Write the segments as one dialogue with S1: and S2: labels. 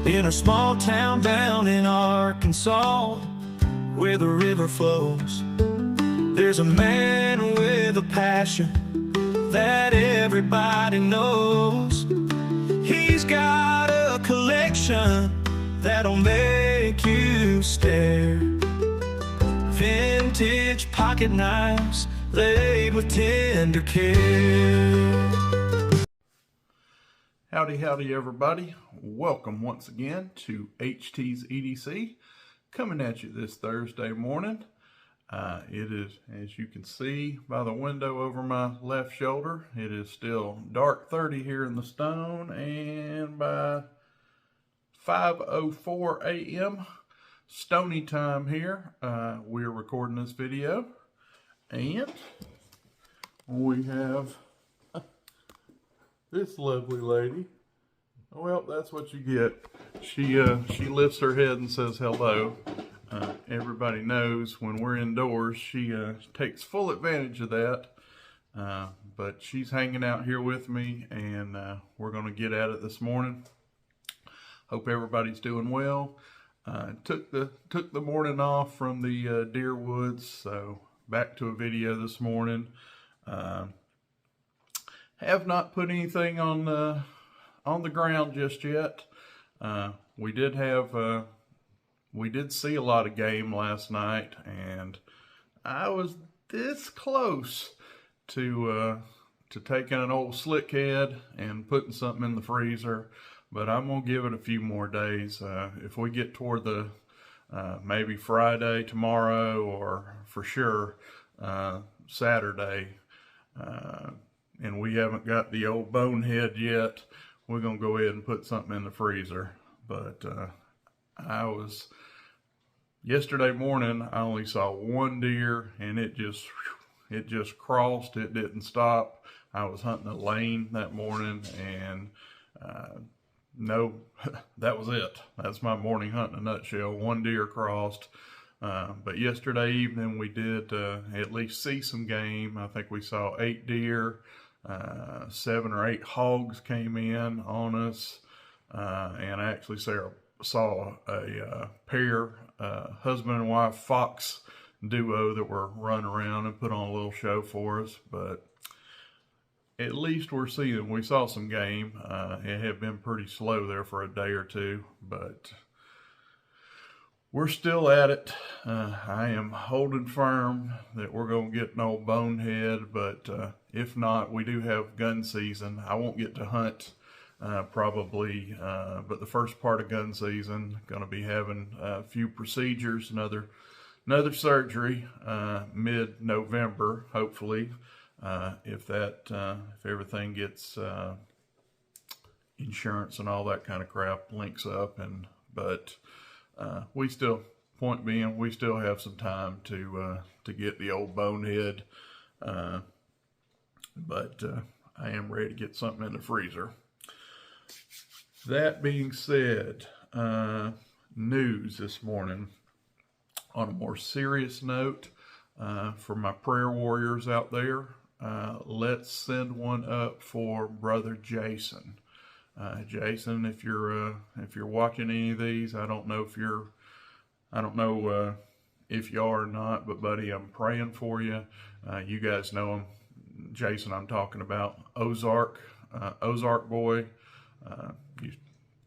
S1: in a small town down in Arkansas, where the river flows. There's a man with a passion that everybody knows. He's got a collection that'll make you stare. Vintage pocket knives laid with tender care.
S2: Howdy everybody. Welcome once again to HT's EDC, coming at you this Thursday morning. It is, as you can see by the window over my left shoulder, it is still dark 30 here in the Stone, and by 5:04 a.m. Stony time here, we're recording this video, and we have this lovely lady. Well, that's what you get. She lifts her head and says hello. Everybody knows when we're indoors, she takes full advantage of that. But she's hanging out here with me, and we're going to get at it this morning. Hope everybody's doing well. Took the morning off from the deer woods, so back to a video this morning. Have not put anything on the ground just yet. We did see a lot of game last night, and I was this close to taking an old slick head and putting something in the freezer, but I'm gonna give it a few more days. If we get toward the maybe Friday, tomorrow, or for sure Saturday, and we haven't got the old bonehead yet, we're gonna go ahead and put something in the freezer. But yesterday morning, I only saw one deer, and it just crossed. It didn't stop. I was hunting a lane that morning, and no, that was it. That's my morning hunt in a nutshell. One deer crossed. But yesterday evening, we did at least see some game. I think we saw 8 deer. 7 or 8 hogs came in on us, and I actually saw a pair, husband and wife fox duo, that were running around and put on a little show for us. But at least we saw some game. It had been pretty slow there for a day or two, but we're still at it. I am holding firm that we're going to get an old bonehead, but if not, we do have gun season. I won't get to hunt probably, but the first part of gun season, going to be having a few procedures, another surgery mid-November, hopefully, if everything gets insurance and all that kind of crap links up. But we still have some time to get the old bonehead, but I am ready to get something in the freezer. That being said, news this morning. On a more serious note, for my prayer warriors out there, let's send one up for Brother Jason. Jason, if you're watching any of these, I don't know if you are or not, but buddy, I'm praying for you. You guys know him, Jason. I'm talking about Ozark Boy,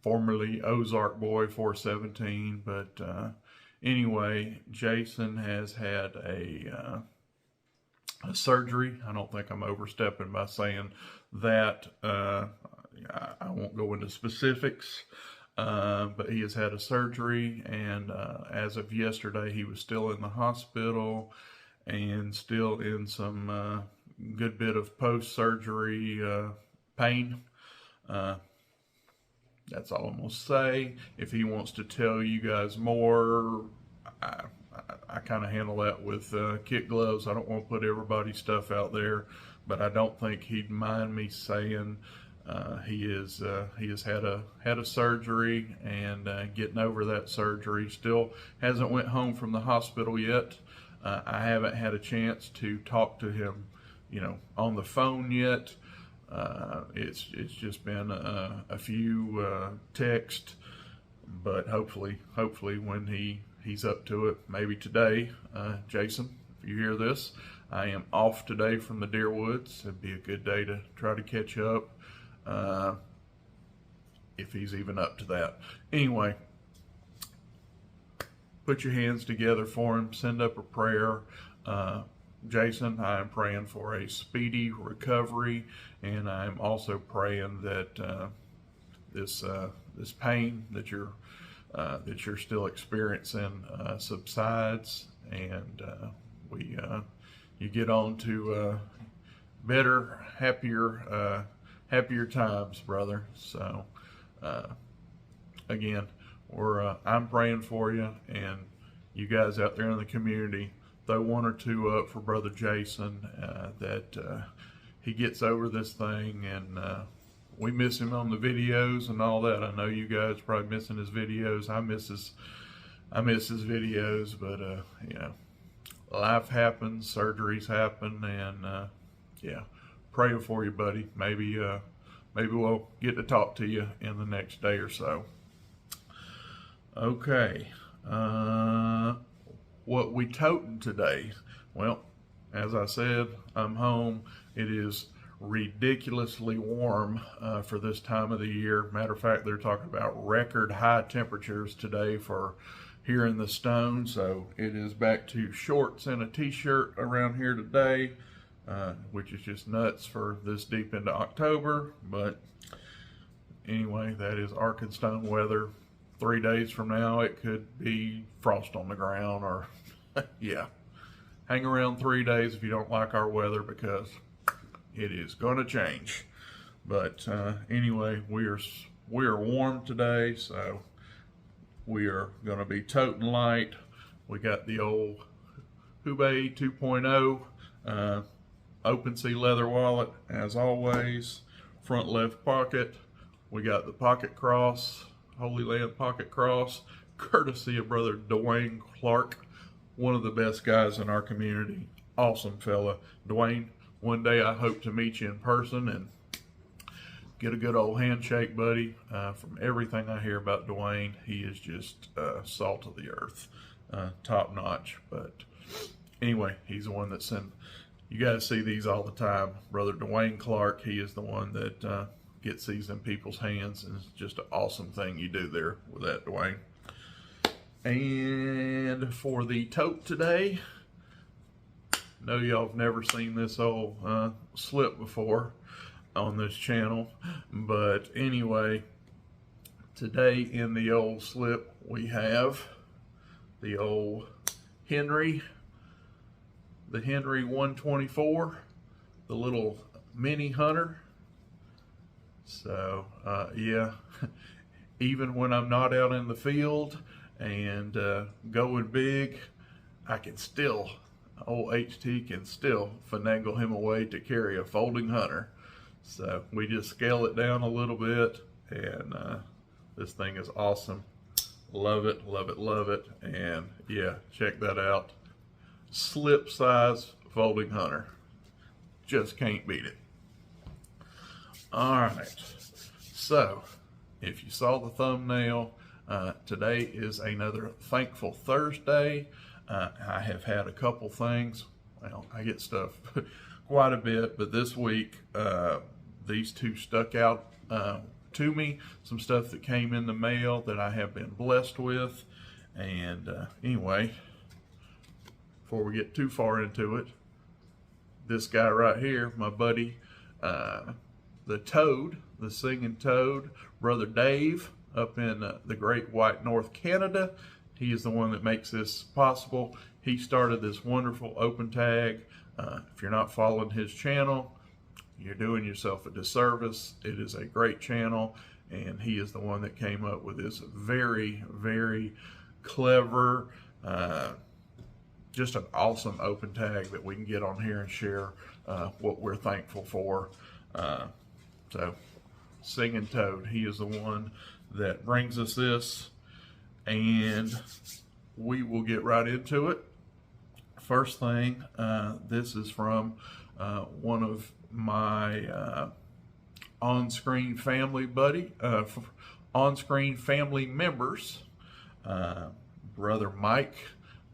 S2: formerly Ozark Boy 417. But anyway, Jason has had a surgery. I don't think I'm overstepping by saying that. I won't go into specifics, but he has had a surgery, and as of yesterday, he was still in the hospital and still in some good bit of post-surgery pain. That's all I'm going to say. If he wants to tell you guys more, I kind of handle that with kid gloves. I don't want to put everybody's stuff out there, but I don't think he'd mind me saying he has had a surgery, and getting over that surgery. Still hasn't went home from the hospital yet. I haven't had a chance to talk to him, on the phone yet. It's just been a few text but hopefully when he's up to it, maybe today, Jason, if you hear this, I am off today from the deer woods. It'd be a good day to try to catch up, if he's even up to that. Anyway, put your hands together for him, send up a prayer. Jason, I am praying for a speedy recovery, and I'm also praying that this pain that you're still experiencing subsides, and you get on to better, happier times, brother. So again, I'm praying for you, and you guys out there in the community, throw one or two up for Brother Jason, that he gets over this thing. And we miss him on the videos and all that. I know you guys are probably missing his videos. I miss his videos, but you know, life happens, surgeries happen, and yeah, praying for you, buddy. Maybe we'll get to talk to you in the next day or so. Okay, what we toting today? Well, as I said, I'm home. It is ridiculously warm for this time of the year. Matter of fact, they're talking about record high temperatures today for here in the Stone. So it is back to shorts and a t-shirt around here today, which is just nuts for this deep into October. But anyway, that is Arkansas weather. 3 days from now, it could be frost on the ground, or yeah, hang around 3 days if you don't like our weather, because it is going to change. But anyway, we are warm today, so we are going to be toting light. We got the old Hubei 2.0 open sea leather wallet, as always. Front left pocket. We got the pocket cross, Holy Land pocket cross, courtesy of Brother Dwayne Clark, one of the best guys in our community. Awesome fella. Dwayne, one day I hope to meet you in person and get a good old handshake, buddy. From everything I hear about Dwayne, he is just salt of the earth, top notch. But anyway, he's the one that sent. You guys see these all the time. Brother Dwayne Clark, he is the one that gets these in people's hands, and it's just an awesome thing you do there with that, Dwayne. And for the tote today, know y'all have never seen this old slip before on this channel, but anyway, today in the old slip we have the old Henry, the Henry 124, the little mini hunter. So yeah, even when I'm not out in the field and going big, I can still, old HT can still finagle him away to carry a folding hunter. So we just scale it down a little bit, and this thing is awesome. Love it, love it, love it. And yeah, check that out. Slip size folding hunter. Just can't beat it. All right, so if you saw the thumbnail, today is another Thankful Thursday. I have had a couple things. Well, I get stuff quite a bit, but this week these two stuck out to me. Some stuff that came in the mail that I have been blessed with. And anyway, before we get too far into it, this guy right here, my buddy, the Toad, the singing Toad, Brother Dave, up in the Great White North, Canada. He is the one that makes this possible. He started this wonderful open tag. If you're not following his channel, you're doing yourself a disservice. It is a great channel, and he is the one that came up with this very, very clever, just an awesome open tag that we can get on here and share what we're thankful for. So, Singing Toad, he is the one that brings us this, and we will get right into it. First thing, this is from one of my on-screen family buddy, on-screen family members. Brother Mike,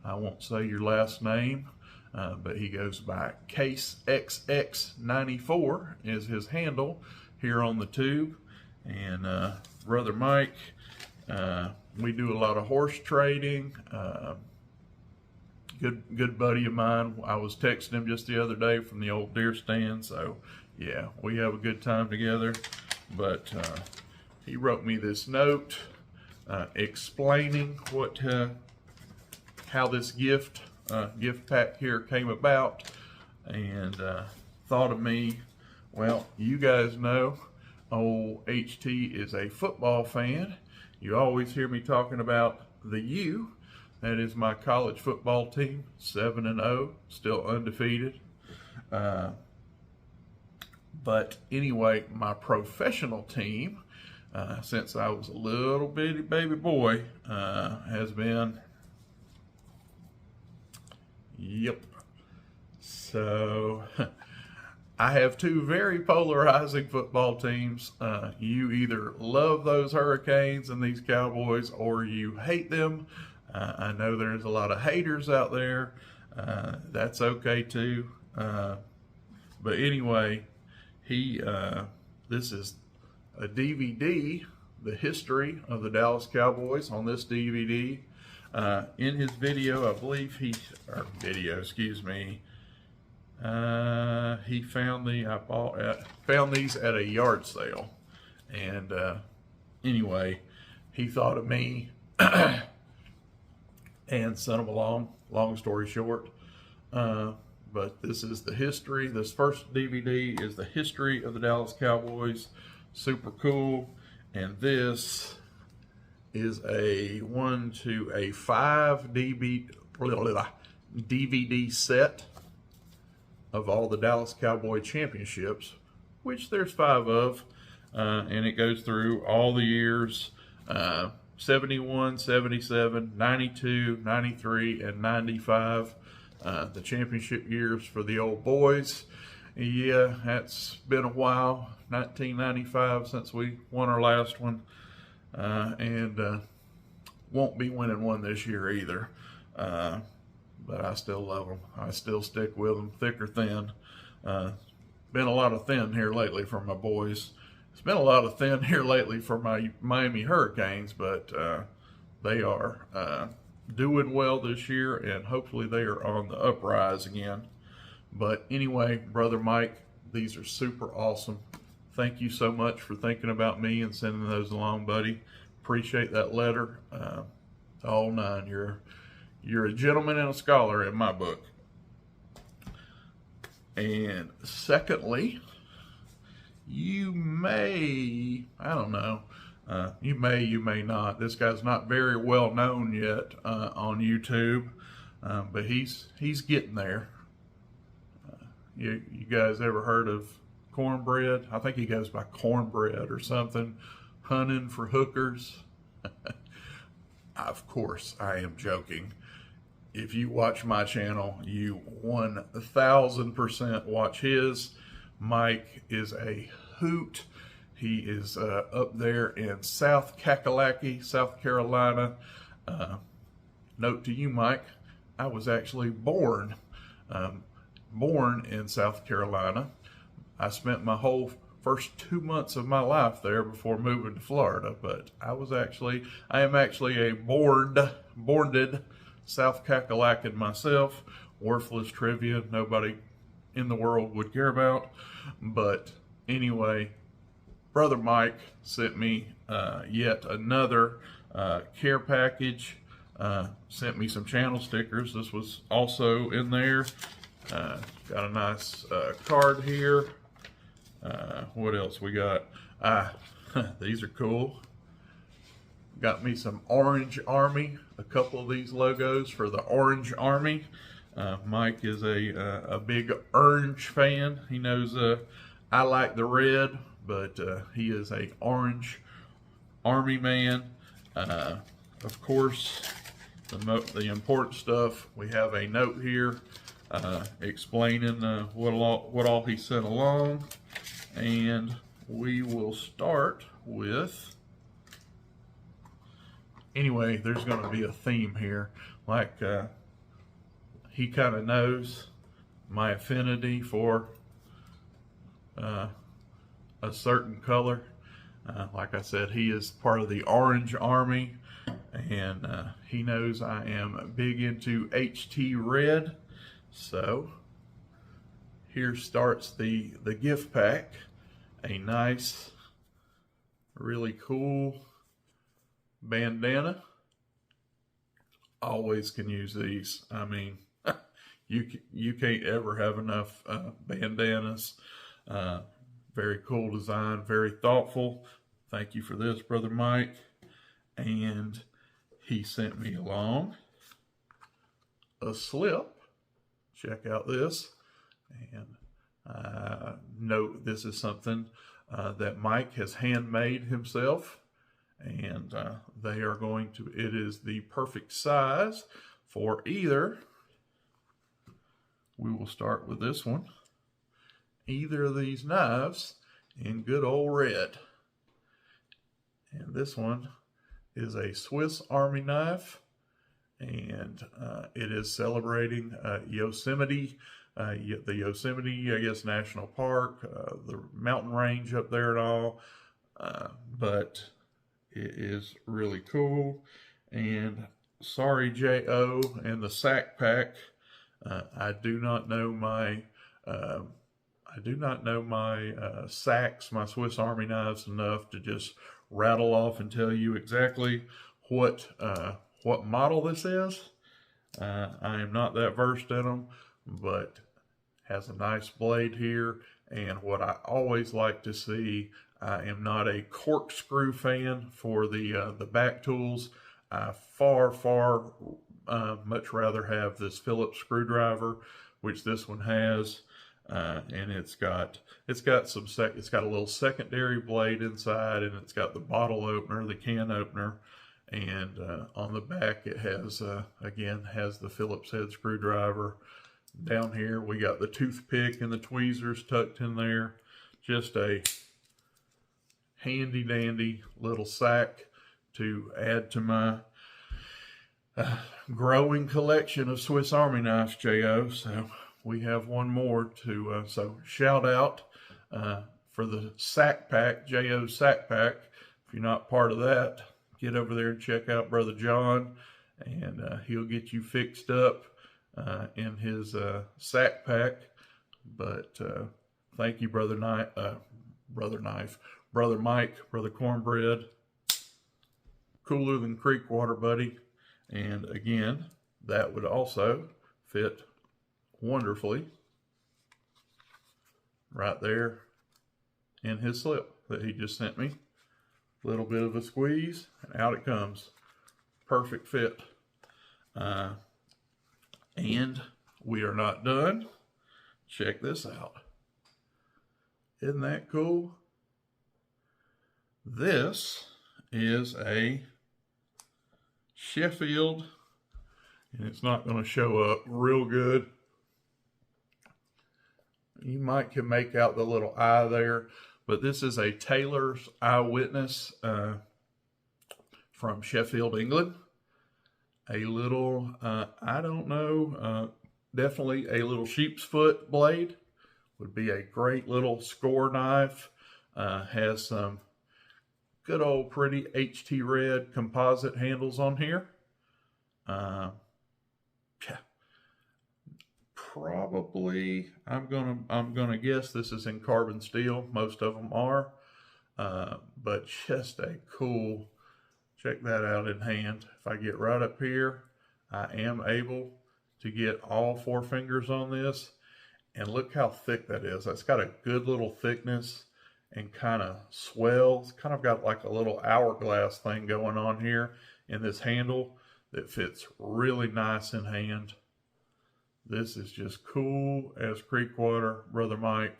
S2: I won't say your last name, but he goes by casexx94 is his handle here on the tube. And Brother Mike, we do a lot of horse trading. Good buddy of mine. I was texting him just the other day from the old deer stand, so yeah, we have a good time together. But he wrote me this note explaining how this gift pack here came about, and thought of me. Well, you guys know old HT is a football fan. You always hear me talking about the U. That is my college football team, 7-0, still undefeated. But anyway, my professional team, since I was a little bitty baby boy, has been, yep. So I have two very polarizing football teams. You either love those Hurricanes and these Cowboys, or you hate them. I know there's a lot of haters out there. That's okay too. But anyway, this is a DVD, the history of the Dallas Cowboys on this DVD. In his video, I believe he found found these at a yard sale. And anyway, he thought of me and sent them along, long story short. But this is the history. This first DVD is the history of the Dallas Cowboys. Super cool. And this is a 5 DVD set of all the Dallas Cowboy championships, which there's 5 of. And it goes through all the years, 71, 77, 92, 93, and 95. The championship years for the old boys. Yeah, that's been a while. 1995 since we won our last one. And won't be winning one this year either. But I still love them. I still stick with them, thick or thin. Been a lot of thin here lately for my boys. It's been a lot of thin here lately for my Miami Hurricanes, but they are doing well this year, and hopefully they are on the uprise again. But anyway, Brother Mike, these are super awesome. Thank you so much for thinking about me and sending those along, buddy. Appreciate that letter. All 9. You're a gentleman and a scholar in my book. And secondly, you may, I don't know, you may not. This guy's not very well known yet on YouTube, but he's getting there. You guys ever heard of Cornbread? I think he goes by Cornbread or something. Hunting for hookers. Of course, I am joking. If you watch my channel, you 1000% watch his. Mike is a hoot. He is up there in South Kakalaki, South Carolina. Note to you, Mike, I was actually born in South Carolina. I spent my whole first 2 months of my life there before moving to Florida, but I am actually a borned South Kakalakan myself. Worthless trivia nobody in the world would care about. But anyway, Brother Mike sent me yet another care package. Sent me some channel stickers. This was also in there. Got a nice card here. What else we got? These are cool. Got me some Orange Army, a couple of these logos for the Orange Army. Mike is a big orange fan. He knows I like the red, but he is a Orange Army man. Of course, the important stuff, we have a note here explaining what all he sent along. And we will start with anyway, there's going to be a theme here. Like, he kind of knows my affinity for a certain color. Like I said, he is part of the Orange Army, and he knows I am big into HT Red. So here starts the gift pack. A nice, really cool bandana. Always can use these. I mean, you can't ever have enough bandanas. Very cool design, very thoughtful. Thank you for this, Brother Mike. And he sent me along a slip. Check out this. And note this is something that Mike has handmade himself. And they are going to, it is the perfect size for either, we will start with this one, either of these knives in good old red. And this one is a Swiss Army knife, and it is celebrating Yosemite, the Yosemite, I guess, National Park, the mountain range up there and all, but it is really cool. And sorry, J.O. and the sack pack, I do not know my sacks, my Swiss Army knives enough to just rattle off and tell you exactly what model this is. I am not that versed in them, but has a nice blade here. And what I always like to see, I am not a corkscrew fan for the back tools. I far much rather have this Phillips screwdriver, which this one has. And it's got a little secondary blade inside, and it's got the bottle opener, the can opener, and on the back it has again has the Phillips head screwdriver. Down here we got the toothpick and the tweezers tucked in there. Just a handy dandy little sack to add to my growing collection of Swiss Army knives, J.O. So we have one more to, so shout out for the sack pack, J.O. sack pack. If you're not part of that, get over there and check out Brother John, and he'll get you fixed up in his sack pack. But thank you, Brother Mike, Brother Cornbread. Cooler than creek water, buddy. And again, that would also fit wonderfully right there in his slip that he just sent me. Little bit of a squeeze and out it comes. Perfect fit. And we are not done. Check this out. Isn't that cool? This is a Sheffield, and it's not going to show up real good. You might can make out the little eye there, but this is a Taylor's Eyewitness from Sheffield, England. A little, I don't know, definitely a little sheep's foot blade. Would be a great little score knife. Has some good old pretty HT Red composite handles on here. Probably, I'm gonna guess this is in carbon steel. Most of them are, but just a cool. Check that out in hand. If I get right up here, I am able to get all 4 fingers on this, and look how thick that is. That's got a good little thickness and kind of swells. Kind of got like a little hourglass thing going on here in this handle that fits really nice in hand. This is just cool as creek water, Brother Mike.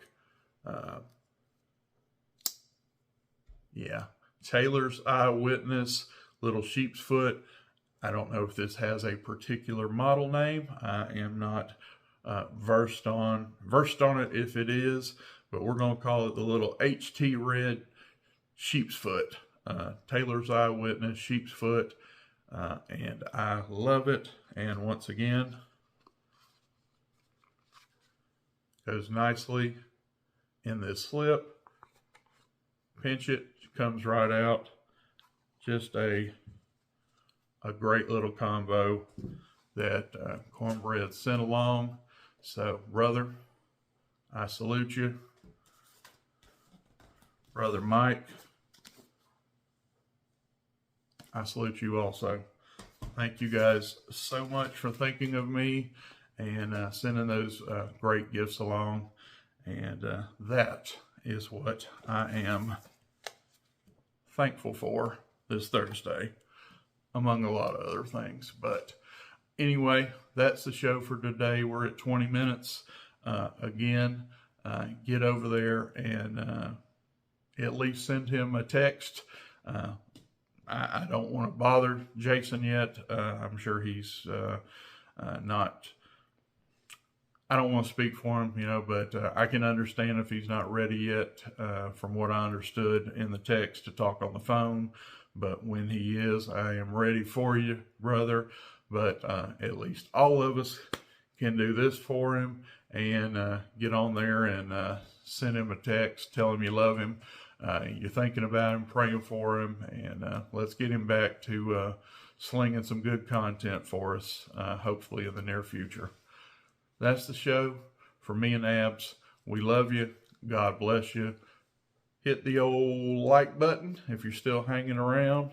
S2: Yeah, Taylor's Eyewitness, little sheep's foot. I don't know if this has a particular model name. I am not versed on it if it is, but we're going to call it the little HT Red sheep's foot. Taylor's Eyewitness sheep's foot. and I love it. And once again, goes nicely in this slip. Pinch it, comes right out. Just a great little combo that Cornbread sent along. So, brother, I salute you. Brother Mike, I salute you also. Thank you guys so much for thinking of me and sending those great gifts along. And that is what I am thankful for this Thursday, among a lot of other things. But anyway, that's the show for today. We're at 20 minutes. Again, get over there and at least send him a text. I don't want to bother Jason yet. I'm sure he's not, I don't want to speak for him, but I can understand if he's not ready yet, from what I understood in the text, to talk on the phone. But when he is, I am ready for you, brother. But at least all of us can do this for him and get on there and send him a text, tell him you love him. You're thinking about him, praying for him, and let's get him back to slinging some good content for us, hopefully in the near future. That's the show for me and Abs. We love you. God bless you. Hit the old like button if you're still hanging around,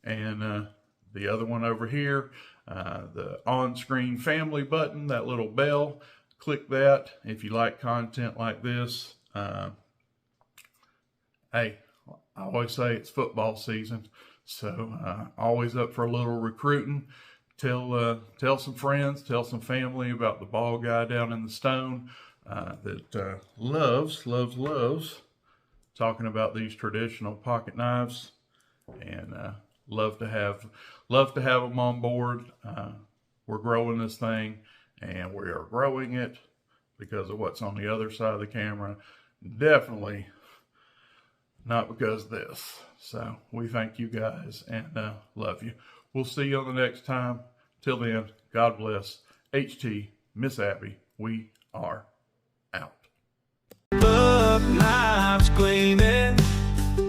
S2: and the other one over here, the on-screen family button, that little bell, click that if you like content like this. Hey, I always say it's football season, so always up for a little recruiting. Tell some friends, tell some family about the ball guy down in the Stone that loves talking about these traditional pocket knives, and love to have them on board. We're growing this thing, and we are growing it because of what's on the other side of the camera. Definitely not because of this. So we thank you guys and love you. We'll see you on the next time. Till then, God bless. HT, Miss Abby, we are out.
S1: Buck knives gleaming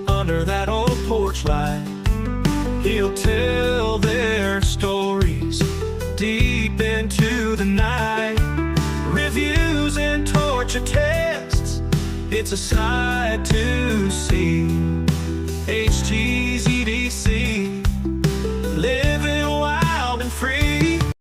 S1: under that old porch light. He'll tell their stories deep into the night. Reviews and torture tests, it's a sight to see. HT's EDC. Live